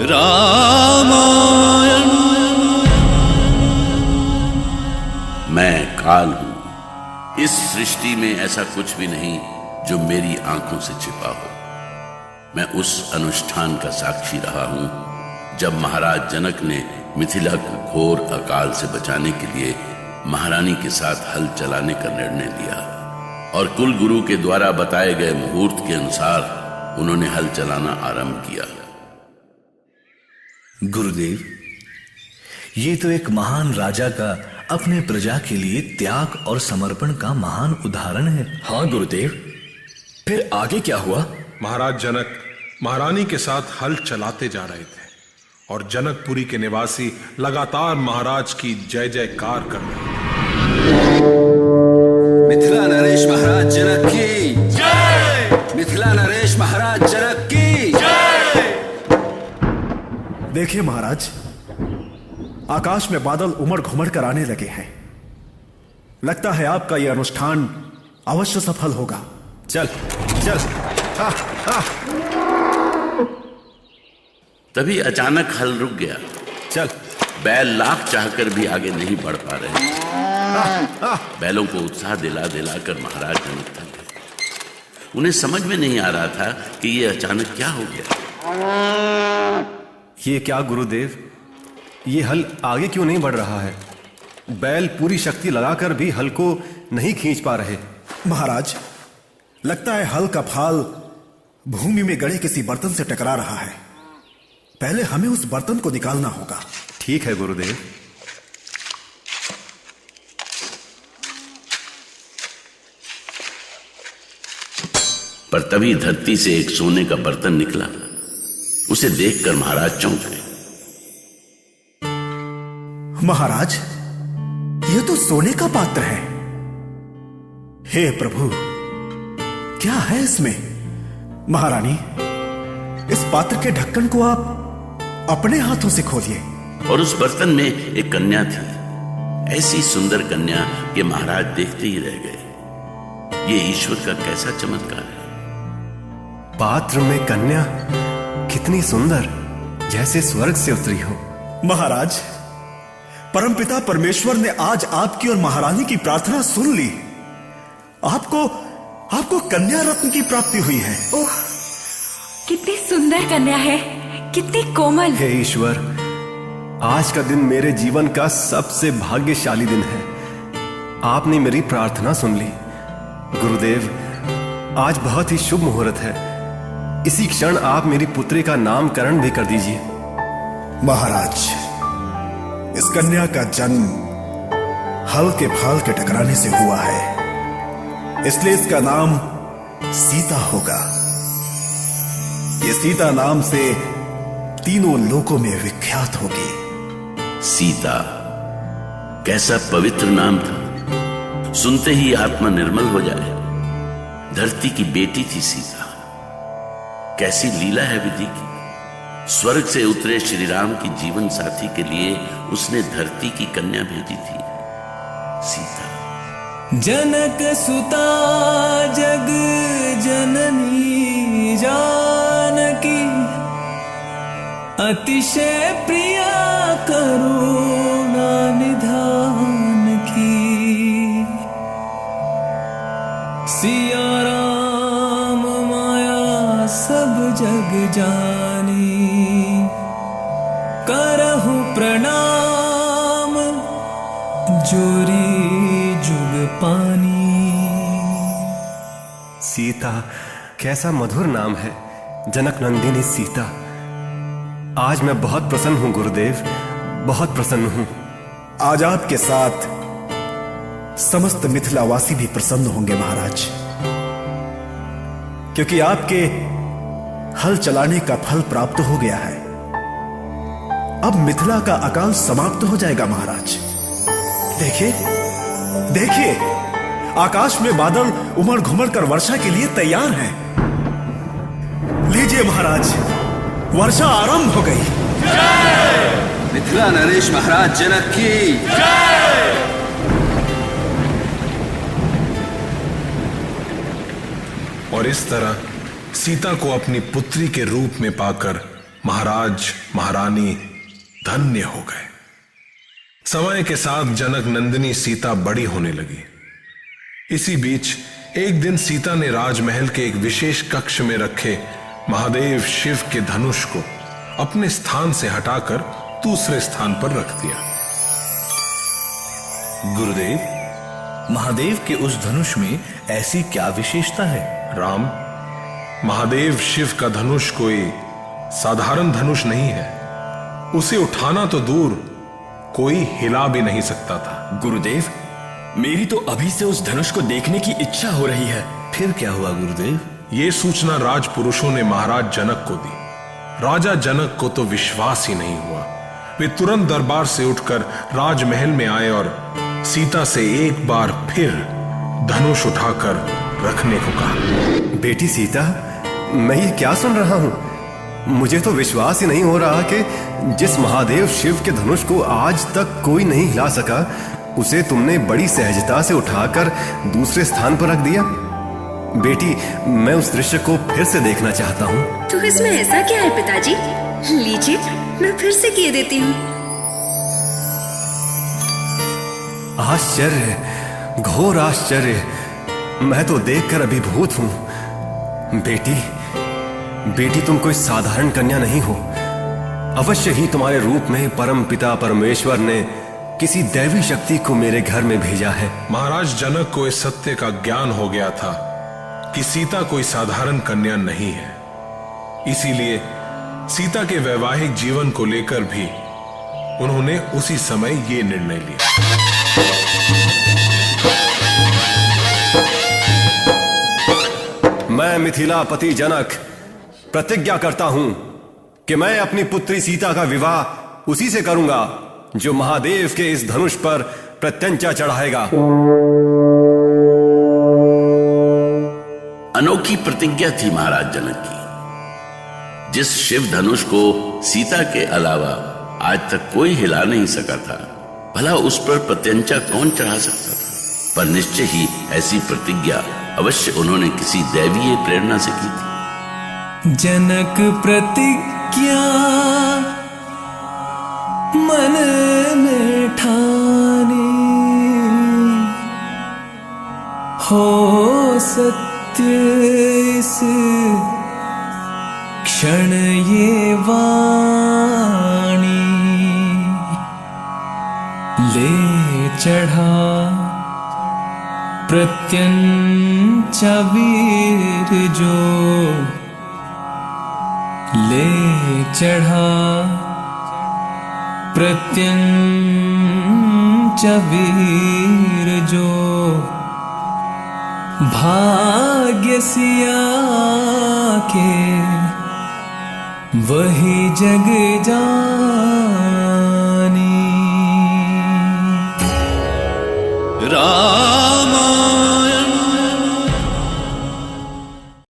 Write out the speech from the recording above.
रामायण। मैं काल हूं। इस सृष्टि में ऐसा कुछ भी नहीं जो मेरी आंखों से छिपा हो। मैं उस अनुष्ठान का साक्षी रहा हूं जब महाराज जनक ने मिथिला को घोर अकाल से बचाने के लिए महारानी के साथ हल चलाने का निर्णय लिया और कुल गुरु के द्वारा बताए गए मुहूर्त के अनुसार उन्होंने हल चलाना आरंभ किया। गुरुदेव, ये तो एक महान राजा का अपने प्रजा के लिए त्याग और समर्पण का महान उदाहरण है। हाँ गुरुदेव, फिर आगे क्या हुआ? महाराज जनक महारानी के साथ हल चलाते जा रहे थे और जनकपुरी के निवासी लगातार महाराज की जय जयकार कर रहे थे। मिथिला नरेश महाराज जनक की जय! मिथिला नरेश महाराज जनक की जय! देखिए महाराज, आकाश में बादल उमड़ घुमड़ कर आने लगे हैं। लगता है आपका यह अनुष्ठान अवश्य सफल होगा। चल चल। हा, हा। तभी अचानक हल रुक गया। चल। बैल लाख चाहकर भी आगे नहीं बढ़ पा रहे। बैलों को उत्साह दिला दिलाकर महाराज जनक थक गए। उन्हें समझ में नहीं आ रहा था कि ये अचानक क्या हो गया। ये क्या गुरुदेव, ये हल आगे क्यों नहीं बढ़ रहा है? बैल पूरी शक्ति लगाकर भी हल को नहीं खींच पा रहे। महाराज, लगता है हल का फाल भूमि में गड़े किसी बर्तन से टकरा रहा है। पहले हमें उस बर्तन को निकालना होगा। ठीक है गुरुदेव। पर तभी धरती से एक सोने का बर्तन निकला। उसे देखकर महाराज चौंक गए। महाराज, यह तो सोने का पात्र है। हे प्रभु, क्या है इसमें? महारानी, इस पात्र के ढक्कन को आप अपने हाथों से खोलिए। और उस बर्तन में एक कन्या थी। ऐसी सुंदर कन्या कि महाराज देखते ही रह गए। ये ईश्वर का कैसा चमत्कार है। पात्र में कन्या कितनी सुंदर, जैसे स्वर्ग से उतरी हो। महाराज, परमपिता परमेश्वर ने आज आपकी और महारानी की प्रार्थना सुन ली। आपको कन्या रत्न की प्राप्ति हुई है। ओह, कितनी सुंदर कन्या है, कितनी कोमल। हे ईश्वर, आज का दिन मेरे जीवन का सबसे भाग्यशाली दिन है। आपने मेरी प्रार्थना सुन ली। गुरुदेव, आज बहुत ही शुभ मुहूर्त है। इसी क्षण आप मेरी पुत्री का नामकरण भी कर दीजिए। महाराज, इस कन्या का जन्म हल के फाल के टकराने से हुआ है, इसलिए इसका नाम सीता होगा। ये सीता नाम से तीनों लोकों में विख्यात होगी। सीता, कैसा पवित्र नाम था। सुनते ही आत्मा निर्मल हो जाए। धरती की बेटी थी सीता। कैसी लीला है विधि की। स्वर्ग से उतरे श्री राम की जीवन साथी के लिए उसने धरती की कन्या भेजी थी, सीता। जनक सुता जग जननी जानकी, अतिशय प्रिया करुणा निधान की। सिया राम माया सब जग जानी, करहु प्रणाम जोरी जुग पानी। सीता, कैसा मधुर नाम है, जनक नंदिनी सीता। आज मैं बहुत प्रसन्न हूं गुरुदेव, बहुत प्रसन्न हूं। आज आपके साथ समस्त मिथिलावासी भी प्रसन्न होंगे महाराज, क्योंकि आपके हल चलाने का फल प्राप्त हो गया है। अब मिथिला का अकाल समाप्त हो जाएगा महाराज। देखिए देखिए, आकाश में बादल उमड़ घुमड़ कर वर्षा के लिए तैयार हैं। लीजिए महाराज, वर्षा आरंभ हो गई। जय! मिथिला नरेश महाराज जनक की जय! और इस तरह सीता को अपनी पुत्री के रूप में पाकर महाराज महारानी धन्य हो गए। समय के साथ जनक नंदिनी सीता बड़ी होने लगी। इसी बीच एक दिन सीता ने राजमहल के एक विशेष कक्ष में रखे महादेव शिव के धनुष को अपने स्थान से हटाकर दूसरे स्थान पर रख दिया। गुरुदेव, महादेव के उस धनुष में ऐसी क्या विशेषता है? राम, महादेव शिव का धनुष कोई साधारण धनुष नहीं है। उसे उठाना तो दूर, कोई हिला भी नहीं सकता था। गुरुदेव, मेरी तो अभी से उस धनुष को देखने की इच्छा हो रही है। फिर क्या हुआ गुरुदेव? यह सूचना राजपुरुषों ने महाराज जनक को दी। राजा जनक को तो विश्वास ही नहीं हुआ। वे तुरंत दरबार से उठकर राजमहल में आए और सीता से एक बार फिर धनुष उठाकर रखने को कहा। बेटी सीता, मैं ये क्या सुन रहा हूं? मुझे तो विश्वास ही नहीं हो रहा कि जिस महादेव शिव के धनुष को आज तक कोई नहीं हिला सका, उसे तुमने बड़ी सहजता से उठाकर दूसरे स्थान पर रख दिया। बेटी, मैं उस दृश्य को फिर से देखना चाहता हूँ। तो इसमें ऐसा क्या है पिताजी? लीजिए, मैं फिर से किए देती हूँ। आश्चर्य, घोर आश्चर्य, मैं तो देखकर अभिभूत हूँ। बेटी, तुम कोई साधारण कन्या नहीं हो। अवश्य ही तुम्हारे रूप में परम पिता परमेश्वर ने किसी दैवी शक्ति को मेरे घर में भेजा है। महाराज जनक को इस सत्य का ज्ञान हो गया था कि सीता कोई साधारण कन्या नहीं है। इसीलिए सीता के वैवाहिक जीवन को लेकर भी उन्होंने उसी समय ये निर्णय लिया। मैं मिथिलापति जनक प्रतिज्ञा करता हूं कि मैं अपनी पुत्री सीता का विवाह उसी से करूंगा जो महादेव के इस धनुष पर प्रत्यंचा चढ़ाएगा। अनोखी प्रतिज्ञा थी महाराज जनक की। जिस शिव धनुष को सीता के अलावा आज तक कोई हिला नहीं सका था, भला उस पर प्रत्यंचा कौन चढ़ा सकता था? पर निश्चय ही ऐसी प्रतिज्ञा अवश्य उन्होंने किसी दैवीय प्रेरणा से की थी। जनक प्रतिज्ञा मन में ठानी, हो सत्य इस क्षण ये वाणी, ले चढ़ा प्रत्यंचा वीर जो, ले चढ़ा प्रत्यंचा वीर जो, भाग्य सिया के वही जग जानी। राम